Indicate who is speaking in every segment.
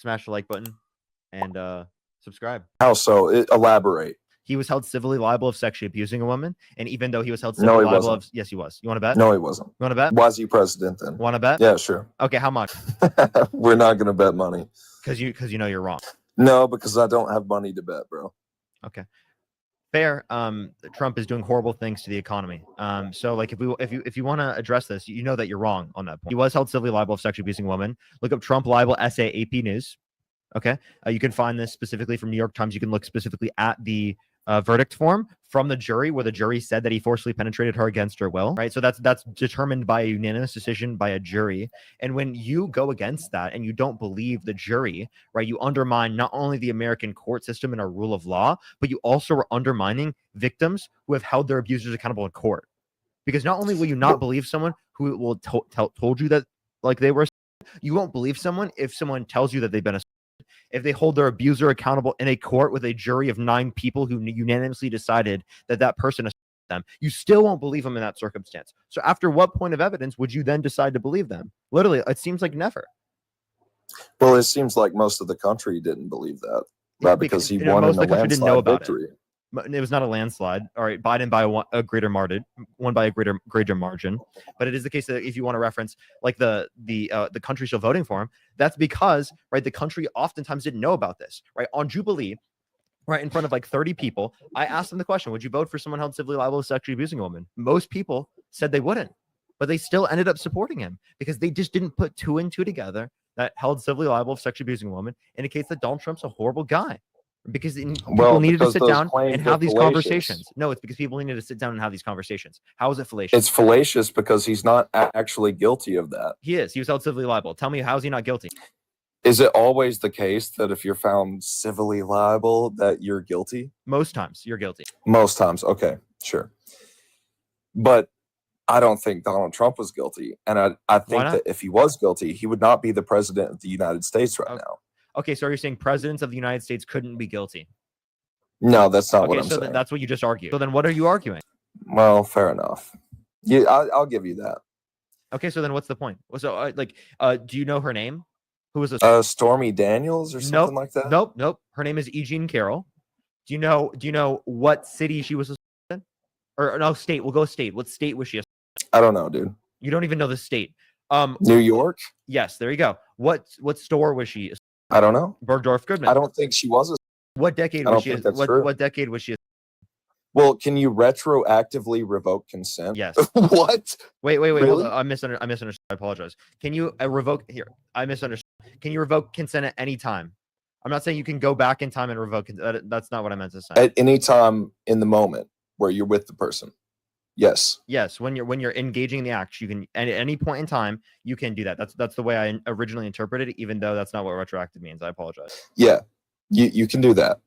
Speaker 1: smash the like button and subscribe.
Speaker 2: How so? Elaborate.
Speaker 1: He was held civilly liable of sexually abusing a woman, and even though he was held
Speaker 2: No,
Speaker 1: civilly
Speaker 2: he
Speaker 1: liable
Speaker 2: wasn't.
Speaker 1: of, yes, he was. You want to bet?
Speaker 2: No, he wasn't.
Speaker 1: You want to bet?
Speaker 2: Why is he president then?
Speaker 1: Want to bet?
Speaker 2: Yeah, sure.
Speaker 1: Okay, how much?
Speaker 2: We're not gonna bet money.
Speaker 1: Because you know you're wrong.
Speaker 2: No, because I don't have money to bet, bro.
Speaker 1: Okay. Fair. Trump is doing horrible things to the economy. So like if you want to address this, you know that you're wrong on that point. He was held civilly liable of sexually abusing a woman. Look up Trump libel essay AP News. Okay. You can find this specifically from New York Times. You can look specifically at the verdict form from the jury, where the jury said that he forcibly penetrated her against her will, right? So that's determined by a unanimous decision by a jury. And when you go against that and you don't believe the jury, right, you undermine not only the American court system and our rule of law, but you also are undermining victims who have held their abusers accountable in court. Because not only will you not believe someone who will told you that like they were, you won't believe someone if someone tells you that they've been if they hold their abuser accountable in a court with a jury of 9 people who unanimously decided that that person assaulted them. You still won't believe them in that circumstance. So after what point of evidence would you then decide to believe them? Literally, it seems like never.
Speaker 2: Well, it seems like most of the country didn't believe that, right? Because he won in a landslide victory.
Speaker 1: It was not a landslide. All right, Biden by a greater margin, won by a greater margin. But it is the case that if you want to reference like the country still voting for him, that's because right the country oftentimes didn't know about this. Right on Jubilee, right in front of like 30 people, I asked them the question: would you vote for someone held civilly liable of sexually abusing a woman? Most people said they wouldn't, but they still ended up supporting him because they just didn't put 2 and 2 together. That held civilly liable of sexually abusing a woman indicates that Donald Trump's a horrible guy. Because people needed to sit down and have these conversations. No, it's because people needed to sit down and have these conversations. How is it fallacious?
Speaker 2: It's fallacious because he's not actually guilty of that.
Speaker 1: He is. He was held civilly liable. Tell me, how is he not guilty?
Speaker 2: Is it always the case that if you're found civilly liable that you're guilty?
Speaker 1: Most times you're guilty.
Speaker 2: Most times. Okay, sure. But I don't think Donald Trump was guilty. And I think that if he was guilty, he would not be the president of the United States right now.
Speaker 1: Okay, so you're saying presidents of the United States couldn't be guilty?
Speaker 2: No, that's not what I'm saying.
Speaker 1: That's what you just argued. So then what are you arguing?
Speaker 2: Well, fair enough. Yeah, I'll give you that.
Speaker 1: Okay, so then what's the point? So, do you know her name? Who was
Speaker 2: Stormy Daniels or something like that?
Speaker 1: Nope. Her name is E. Jean Carroll. Do you know what city she was in? Or no, state. We'll go state. What state was she in?
Speaker 2: I don't know, dude.
Speaker 1: You don't even know the state.
Speaker 2: New York?
Speaker 1: Yes, there you go. What store was she?
Speaker 2: I don't know.
Speaker 1: Bergdorf Goodman.
Speaker 2: I don't think she was.
Speaker 1: What decade was she? What decade was she?
Speaker 2: Well, can you retroactively revoke consent?
Speaker 1: Yes.
Speaker 2: What?
Speaker 1: Wait. Really? Hold on. I misunderstood. I apologize. Can you revoke here? I misunderstood. Can you revoke consent at any time? I'm not saying you can go back in time and revoke. That's not what I meant to say.
Speaker 2: At any time in the moment where you're with the person. Yes.
Speaker 1: Yes. When you're engaging in the act, you can at any point in time you can do that. That's the way I originally interpreted it, even though that's not what retroactive means. I apologize.
Speaker 2: Yeah, you can do that,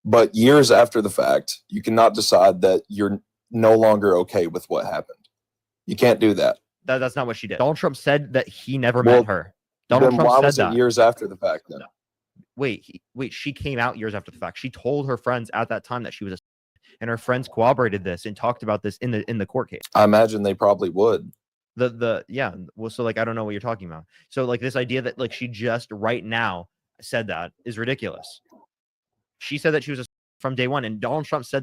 Speaker 2: but years after the fact, you cannot decide that you're no longer okay with what happened. You can't do that.
Speaker 1: That's not what she did. Donald Trump said that he never met her. Donald Trump
Speaker 2: why
Speaker 1: said
Speaker 2: was
Speaker 1: that.
Speaker 2: It years after the fact then?
Speaker 1: No. Wait. She came out years after the fact. She told her friends at that time that she was a. And her friends corroborated this and talked about this in the court case.
Speaker 2: I imagine they probably would.
Speaker 1: Yeah. Well, so like I don't know what you're talking about. So like this idea that like she just right now said that is ridiculous. She said that she was from day one, and Donald Trump said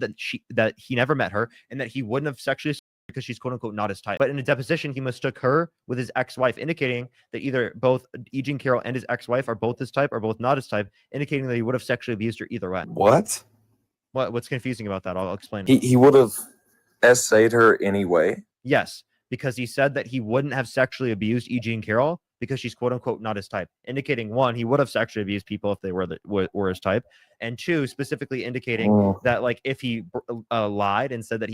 Speaker 1: that he never met her and that he wouldn't have sexually because she's quote unquote not his type. But in a deposition, he mistook her with his ex-wife, indicating that either both E. Jean Carroll and his ex-wife are both his type or both not his type, indicating that he would have sexually abused her either way.
Speaker 2: What?
Speaker 1: What's confusing about that? I'll explain.
Speaker 2: He would have essayed her anyway.
Speaker 1: Yes, because he said that he wouldn't have sexually abused E. Jean Carroll because she's quote unquote not his type, indicating 1, he would have sexually abused people if they were his type, and 2, specifically indicating that like if he lied and said that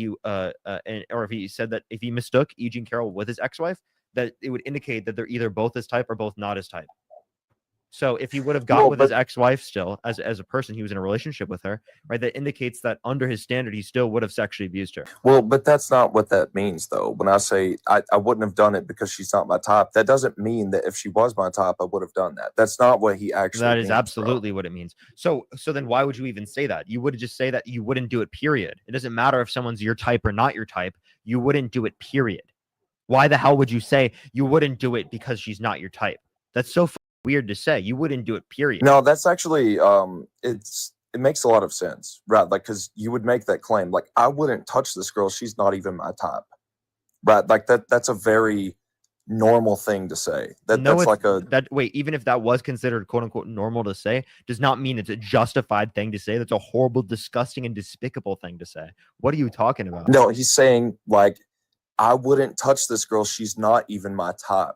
Speaker 1: or if he said that if he mistook E. Jean Carroll with his ex-wife, that it would indicate that they're either both his type or both not his type. So if he would have got with his ex-wife still as a person, he was in a relationship with her, right? That indicates that under his standard, he still would have sexually abused her.
Speaker 2: Well, but that's not what that means, though. When I say I wouldn't have done it because she's not my type, that doesn't mean that if she was my type, I would have done that. That's not what he actually
Speaker 1: That is absolutely what it means. So then why would you even say that? You would just say that you wouldn't do it, period. It doesn't matter if someone's your type or not your type. You wouldn't do it, period. Why the hell would you say you wouldn't do it because she's not your type? That's so weird to say. You wouldn't do it, period.
Speaker 2: No, that's actually it makes a lot of sense, right? Like, because you would make that claim, like, I wouldn't touch this girl, she's not even my type, right? Like that's a very normal thing to say. That's like
Speaker 1: wait, even if that was considered quote unquote normal to say, does not mean it's a justified thing to say. That's a horrible, disgusting, and despicable thing to say. What are you talking about?
Speaker 2: No, he's saying, like, I wouldn't touch this girl, she's not even my type.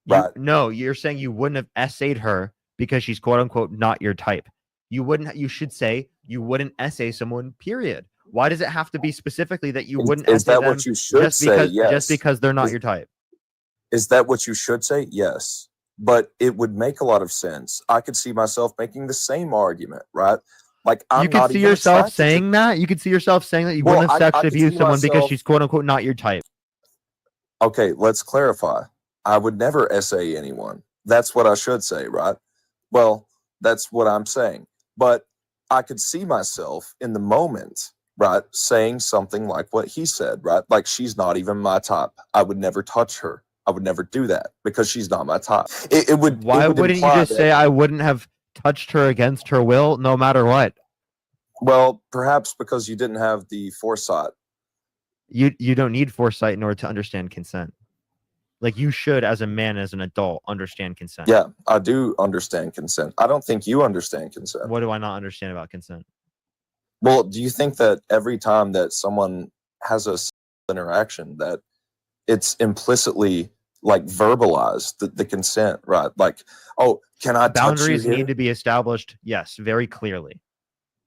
Speaker 2: Right.
Speaker 1: No, you're saying you wouldn't have essayed her because she's quote unquote not your type. You should say you wouldn't essay someone, period. Why does it have to be specifically that you wouldn't
Speaker 2: essay them?
Speaker 1: Is that
Speaker 2: what you should say? Yes.
Speaker 1: Just because they're not your type.
Speaker 2: Is that what you should say? Yes. But it would make a lot of sense. I could see myself making the same argument, right? Like,
Speaker 1: you could see yourself saying that. You could see yourself saying that you wouldn't have sex abused someone because she's quote unquote not your type.
Speaker 2: Okay, let's clarify. I would never essay anyone. That's what I should say, right? Well, that's what I'm saying. But I could see myself in the moment, right, saying something like what he said, right? Like, she's not even my type. I would never touch her. I would never do that because she's not my type.
Speaker 1: Why wouldn't you just say I wouldn't have touched her against her will, no matter what?
Speaker 2: Well, perhaps because you didn't have the foresight.
Speaker 1: You don't need foresight in order to understand consent. Like, you should, as a man, as an adult, understand consent.
Speaker 2: Yeah, I do understand consent. I don't think you understand consent.
Speaker 1: What do I not understand about consent?
Speaker 2: Well, do you think that every time that someone has a interaction that it's implicitly like verbalized the consent, right? Like, oh, can I
Speaker 1: boundaries
Speaker 2: touch you here?
Speaker 1: Need to be established? Yes, very clearly.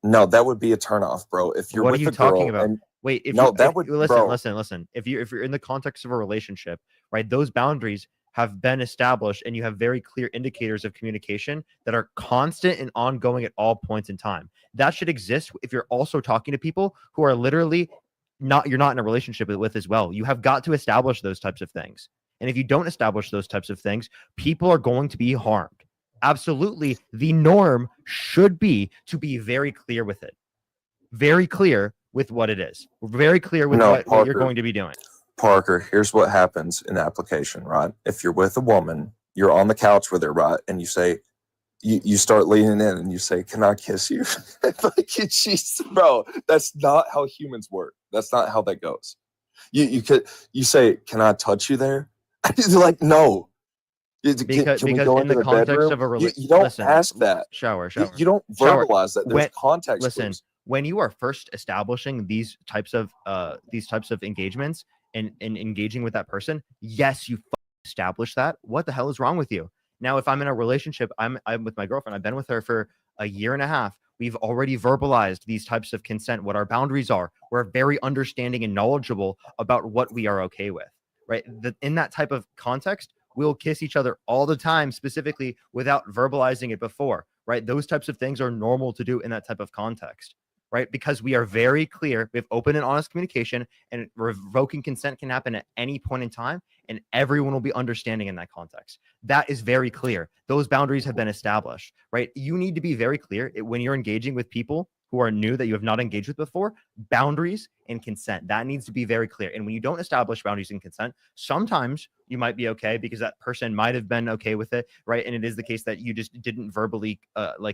Speaker 2: No, that would be a turnoff, bro. If you're
Speaker 1: what
Speaker 2: with
Speaker 1: are you
Speaker 2: a girl
Speaker 1: talking about? Wait, listen. If you're in the context of a relationship, right? Those boundaries have been established, and you have very clear indicators of communication that are constant and ongoing at all points in time. That should exist if you're also talking to people who are literally you're not in a relationship with as well. You have got to establish those types of things. And if you don't establish those types of things, people are going to be harmed. Absolutely. The norm should be to be very clear with it. Very clear with what it is. Very clear with what you're going to be doing.
Speaker 2: Parker, here's what happens in application, right? If you're with a woman, you're on the couch with her, right? And you say, you start leaning in and you say, can I kiss you? Like, she's, bro, that's not how humans work. That's not how that goes. You say, can I touch you there? Like, no.
Speaker 1: Because in the context of a relationship,
Speaker 2: you don't ask that.
Speaker 1: Shower.
Speaker 2: You don't verbalize that. There's context.
Speaker 1: Listen, when you are first establishing these types of engagements and engaging with that person, yes, you establish that. What the hell is wrong with you? Now, if I'm in a relationship, I'm with my girlfriend. I've been with her for a year and a half. We've already verbalized these types of consent, what our boundaries are. We're very understanding and knowledgeable about what we are okay with, right? In that type of context, we'll kiss each other all the time, specifically without verbalizing it before, right? Those types of things are normal to do in that type of context, right? Because we are very clear. We have open and honest communication, and revoking consent can happen at any point in time, and everyone will be understanding in that context. That is very clear. Those boundaries have been established, right? You need to be very clear when you're engaging with people who are new that you have not engaged with before. Boundaries and consent, that needs to be very clear. And when you don't establish boundaries and consent, sometimes you might be okay because that person might have been okay with it, right? And it is the case that you just didn't verbally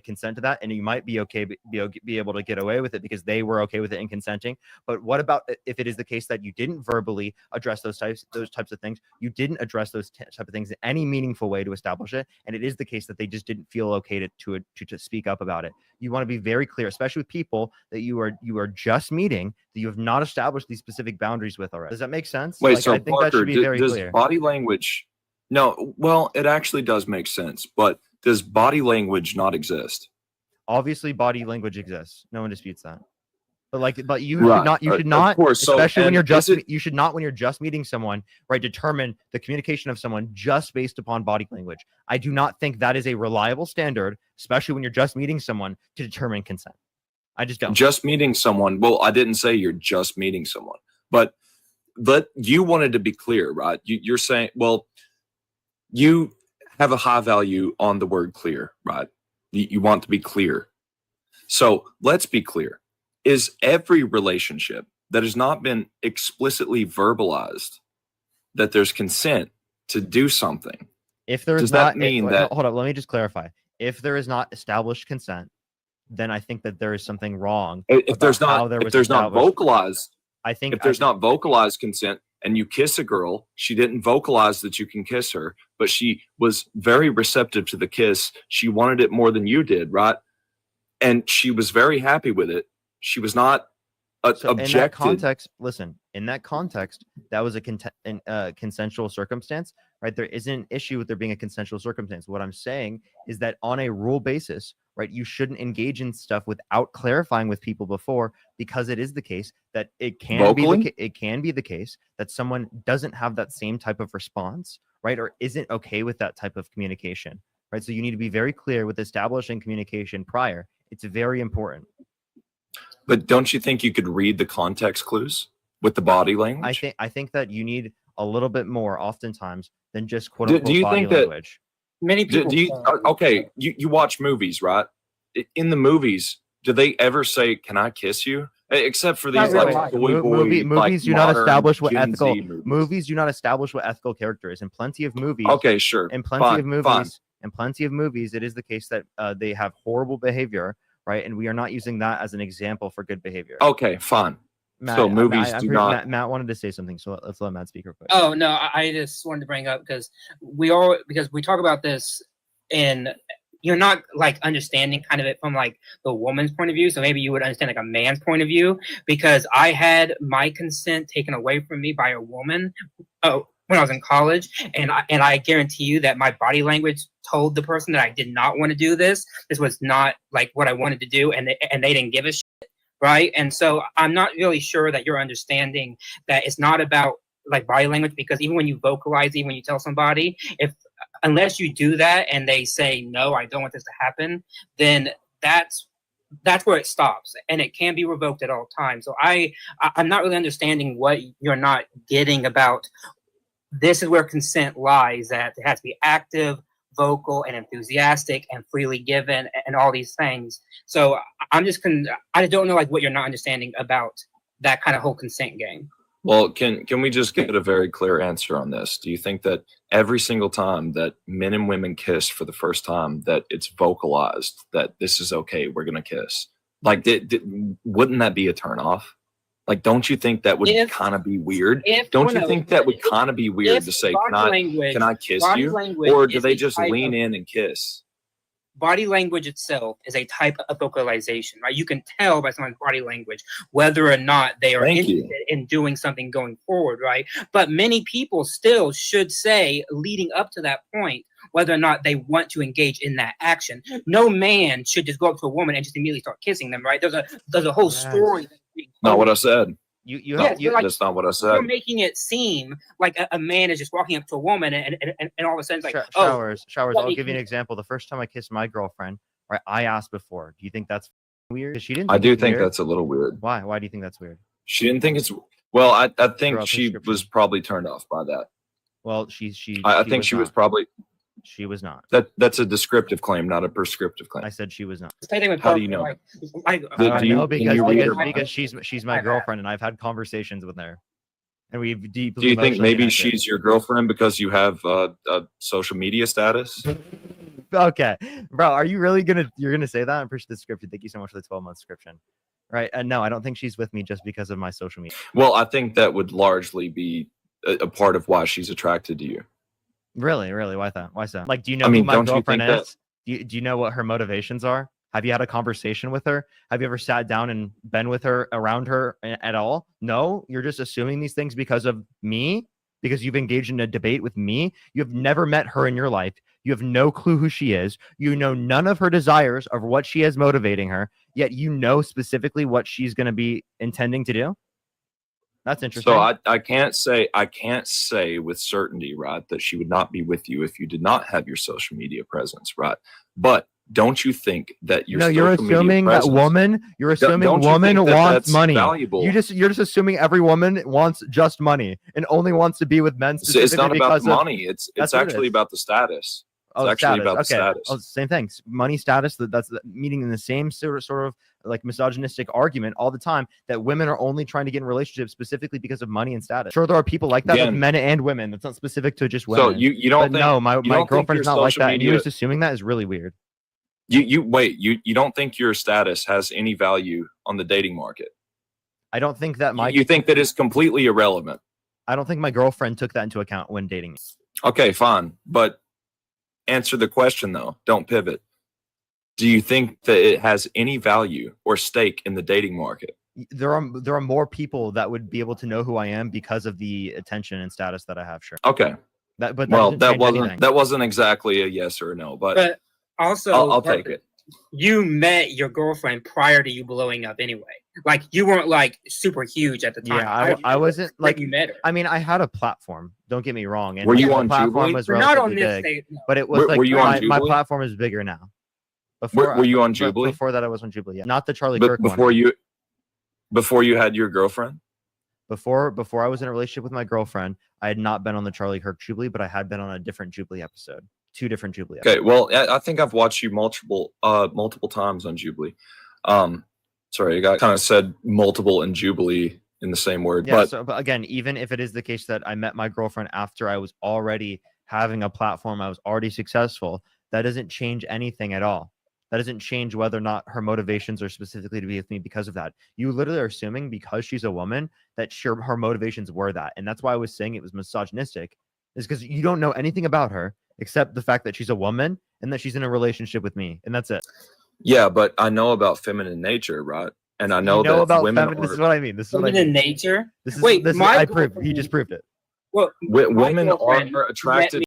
Speaker 1: consent to that, and you might be okay, be able to get away with it because they were okay with it and consenting. But what about if it is the case that you didn't verbally address those types of things, you didn't address those type of things in any meaningful way to establish it, and it is the case that they just didn't feel okay to speak up about it? You want to be very clear, especially with people that you are just meeting, that you have not established these specific boundaries with already. Does that make sense?
Speaker 3: Wait, so
Speaker 1: I think
Speaker 3: Parker,
Speaker 1: that should be very clear.
Speaker 3: Body language? No, well, it actually does make sense, but does body language not exist?
Speaker 1: Obviously, body language exists. No one disputes that. But you should not,
Speaker 3: of course.
Speaker 1: especially when you should not, when you're just meeting someone, right, determine the communication of someone just based upon body language. I do not think that is a reliable standard, especially when you're just meeting someone, to determine consent. I just don't.
Speaker 3: Just meeting someone. Well, I didn't say you're just meeting someone, but you wanted to be clear, right? You're saying, well, you have a high value on the word clear, right? You want to be clear. So let's be clear. Is every relationship that has not been explicitly verbalized that there's consent to do something,
Speaker 1: If there is
Speaker 3: Does that
Speaker 1: not,
Speaker 3: mean
Speaker 1: wait,
Speaker 3: that-
Speaker 1: hold up, let me just clarify. If there is not established consent, then I think that there is something wrong.
Speaker 3: If there's
Speaker 1: about how
Speaker 3: not
Speaker 1: there
Speaker 3: if
Speaker 1: was
Speaker 3: there's not
Speaker 1: established-
Speaker 3: vocalized
Speaker 1: I think
Speaker 3: if there's not vocalized consent and you kiss a girl, she didn't vocalize that you can kiss her, but she was very receptive to the kiss. She wanted it more than you did, right? And she was very happy with it. She was not
Speaker 1: So in that
Speaker 3: objected.
Speaker 1: context, listen, in that context, that was a consensual circumstance, right? There isn't an issue with there being a consensual circumstance. What I'm saying is that on a rule basis, right, you shouldn't engage in stuff without clarifying with people before, because it is the case that it can
Speaker 3: Vocally?
Speaker 1: it can be the case that someone doesn't have that same type of response, right, or isn't okay with that type of communication, right? So you need to be very clear with establishing communication prior. It's very important.
Speaker 3: But don't you think you could read the context clues with the body language?
Speaker 1: I think that you need a little bit more oftentimes than just quote
Speaker 3: Do
Speaker 1: unquote
Speaker 3: you
Speaker 1: body
Speaker 3: think that-
Speaker 1: language.
Speaker 4: Many
Speaker 3: Do,
Speaker 4: people.
Speaker 3: do you okay? You watch movies, right? In the movies, do they ever say, "Can I kiss you"? Except for
Speaker 4: Not
Speaker 3: these
Speaker 4: really.
Speaker 3: like
Speaker 1: Mo-
Speaker 3: boy,
Speaker 1: movie-
Speaker 3: like,
Speaker 1: movies do not
Speaker 3: modern
Speaker 1: establish what
Speaker 3: Gen
Speaker 1: ethical
Speaker 3: Z movies.
Speaker 1: movies do not establish what ethical character is. In plenty of movies,
Speaker 3: Okay, sure.
Speaker 1: in plenty
Speaker 3: Fine,
Speaker 1: of movies,
Speaker 3: fine.
Speaker 1: in plenty of movies, it is the case that they have horrible behavior, right? And we are not using that as an example for good behavior.
Speaker 3: Okay, fine.
Speaker 1: Matt,
Speaker 3: so movies
Speaker 1: I'm
Speaker 3: do
Speaker 1: pretty-
Speaker 3: not-
Speaker 1: Matt wanted to say something, so let's let Matt speak real quick.
Speaker 4: Oh no, I just wanted to bring up because we talk about this, and you're not like understanding kind of it from like the woman's point of view. So maybe you would understand like a man's point of view, because I had my consent taken away from me by a woman when I was in college, and I guarantee you that my body language told the person that I did not want to do this. This was not like what I wanted to do, and they didn't give a shit. Right. And so I'm not really sure that you're understanding that it's not about like body language, because even when you vocalize, even when you tell somebody, unless you do that and they say, no, I don't want this to happen, then that's where it stops, and it can be revoked at all times. So I'm not really understanding what you're not getting about. This is where consent lies, that it has to be active, vocal, and enthusiastic, and freely given, and all these things. So I don't know like what you're not understanding about that kind of whole consent game.
Speaker 3: Well, can we just get a very clear answer on this? Do you think that every single time that men and women kiss for the first time, that it's vocalized that this is okay, we're gonna kiss? Like, wouldn't that be a turnoff? Like, don't you think that would kind of be weird? Don't you think that would kind of be weird to say, can I kiss you? Or do they just lean in and kiss?
Speaker 4: Body language itself is a type of vocalization, right? You can tell by someone's body language whether or not they are interested in doing something going forward, right? But many people still should say, leading up to that point, whether or not they want to engage in that action. No man should just go up to a woman and just immediately start kissing them, right? There's a whole story.
Speaker 3: Not what I said.
Speaker 1: That's
Speaker 3: not what I said.
Speaker 4: You're making it seem like a man is just walking up to a woman and all of a sudden it's like,
Speaker 1: showers.
Speaker 4: let
Speaker 1: I'll
Speaker 4: me
Speaker 1: give you an
Speaker 4: kiss.
Speaker 1: example. The first time I kissed my girlfriend, right, I asked before, do you think that's weird? 'Cause she didn't.
Speaker 3: I do
Speaker 1: it's
Speaker 3: think
Speaker 1: weird.
Speaker 3: that's a little weird.
Speaker 1: Why do you think that's weird?
Speaker 3: She didn't think it's well. I think
Speaker 1: Throughout
Speaker 3: she
Speaker 1: prescription.
Speaker 3: was probably turned off by that.
Speaker 1: Well,
Speaker 3: I think she was
Speaker 1: not.
Speaker 3: probably
Speaker 1: She was not.
Speaker 3: that's a descriptive claim, not a prescriptive claim.
Speaker 1: I said she was not.
Speaker 3: How do you know?
Speaker 4: I
Speaker 3: Do you-
Speaker 1: know
Speaker 3: can you read her mind?
Speaker 1: because she's my
Speaker 4: I've had-
Speaker 1: girlfriend, and I've had conversations with her, and we've deeply.
Speaker 3: Do you think
Speaker 1: emotionally
Speaker 3: maybe
Speaker 1: connected.
Speaker 3: she's your girlfriend because you have a social media status?
Speaker 1: Okay, bro, are you really you're gonna say that? I appreciate the description. Thank you so much for the 12-month description. Right? No, I don't think she's with me just because of my social media.
Speaker 3: Well, I think that would largely be a part of why she's attracted to you.
Speaker 1: Really? Why that? Why so? Like, do you know
Speaker 3: I mean,
Speaker 1: who my
Speaker 3: don't you
Speaker 1: girlfriend
Speaker 3: think that-
Speaker 1: is? Do you know what her motivations are? Have you had a conversation with her? Have you ever sat down and been with her, around her at all? No, you're just assuming these things because of me, because you've engaged in a debate with me. You have never met her in your life. You have no clue who she is. You know none of her desires of what she is motivating her, yet you know specifically what she's going to be intending to do. That's interesting.
Speaker 3: So I can't say with certainty, right, that she would not be with you if you did not have your social media presence, right? But don't you think that your
Speaker 1: no, you're
Speaker 3: social media
Speaker 1: assuming that
Speaker 3: presence-
Speaker 1: woman. You're assuming
Speaker 3: don't you
Speaker 1: woman
Speaker 3: think that
Speaker 1: wants
Speaker 3: that's
Speaker 1: money.
Speaker 3: valuable?
Speaker 1: You're just assuming every woman wants just money and only wants to be with men
Speaker 3: It's
Speaker 1: specifically
Speaker 3: not about
Speaker 1: because
Speaker 3: the
Speaker 1: of.
Speaker 3: money. It's
Speaker 1: That's what it
Speaker 3: actually
Speaker 1: is.
Speaker 3: about the status. It's actually about the
Speaker 1: Okay.
Speaker 3: status.
Speaker 1: Oh, same thing. Money, status. That's meeting in the same sort of like misogynistic argument all the time that women are only trying to get in relationships specifically because of money and status. Sure, there are people like that with
Speaker 3: Again-
Speaker 1: men and women. That's not specific to just
Speaker 3: So
Speaker 1: women.
Speaker 3: you don't
Speaker 1: But
Speaker 3: think
Speaker 1: no, my
Speaker 3: don't think
Speaker 1: girlfriend is
Speaker 3: your
Speaker 1: not like
Speaker 3: social
Speaker 1: that. And you
Speaker 3: media-
Speaker 1: just assuming that is really weird.
Speaker 3: you wait, you don't think your status has any value on the dating market?
Speaker 1: I don't think that
Speaker 3: You think that is completely irrelevant?
Speaker 1: I don't think my girlfriend took that into account when dating me.
Speaker 3: Okay, fine, but answer the question though. Don't pivot. Do you think that it has any value or stake in the dating market?
Speaker 1: There are more people that would be able to know who I am because of the attention and status that I have. Sure.
Speaker 3: Okay.
Speaker 1: That
Speaker 3: Well,
Speaker 1: doesn't
Speaker 3: that
Speaker 1: change
Speaker 3: wasn't
Speaker 1: anything.
Speaker 3: that wasn't exactly a yes or a no,
Speaker 4: But also,
Speaker 3: I'll take it.
Speaker 4: You met your girlfriend prior to you blowing up anyway. Like you weren't like super huge at the time.
Speaker 1: Yeah, I wasn't like.
Speaker 4: you met her.
Speaker 1: I mean, I had a platform. Don't get me wrong. And
Speaker 3: Were you
Speaker 1: the
Speaker 3: on
Speaker 1: platform
Speaker 3: Jubilee?
Speaker 1: was
Speaker 4: We're not on
Speaker 1: relatively
Speaker 4: this
Speaker 1: big,
Speaker 4: stage. No.
Speaker 1: but it was
Speaker 3: Were you on
Speaker 1: my
Speaker 3: Jubilee?
Speaker 1: platform is bigger now.
Speaker 3: Were you on
Speaker 1: but
Speaker 3: Jubilee?
Speaker 1: Before that, I was on Jubilee. Yeah, not the Charlie
Speaker 3: But
Speaker 1: Kirk
Speaker 3: before
Speaker 1: one.
Speaker 3: you had your girlfriend?
Speaker 1: Before I was in a relationship with my girlfriend, I had not been on the Charlie Kirk Jubilee, but I had been on a different Jubilee episode. 2 different Jubilee episodes.
Speaker 3: Okay, well, I think I've watched you multiple times on Jubilee. Sorry, I got kind of said multiple and Jubilee in the same word,
Speaker 1: Yeah,
Speaker 3: but
Speaker 1: but again, even if it is the case that I met my girlfriend after I was already having a platform, I was already successful, that doesn't change anything at all. That doesn't change whether or not her motivations are specifically to be with me because of that. You literally are assuming because she's a woman that her motivations were that. And that's why I was saying it was misogynistic, is because you don't know anything about her except the fact that she's a woman and that she's in a relationship with me. And that's it.
Speaker 3: yeah, but I know about feminine nature, right? And I know,
Speaker 1: You know
Speaker 3: that
Speaker 1: about
Speaker 3: women
Speaker 1: feminine. This is
Speaker 3: are,
Speaker 1: what I mean. This is what I
Speaker 4: Feminine
Speaker 1: mean.
Speaker 4: nature.
Speaker 1: This is,
Speaker 4: Wait,
Speaker 1: this is,
Speaker 4: my
Speaker 1: I proved. He
Speaker 4: girlfriend-
Speaker 1: just proved it.
Speaker 4: Well, my
Speaker 3: women
Speaker 4: girlfriend
Speaker 3: are
Speaker 4: met
Speaker 3: attracted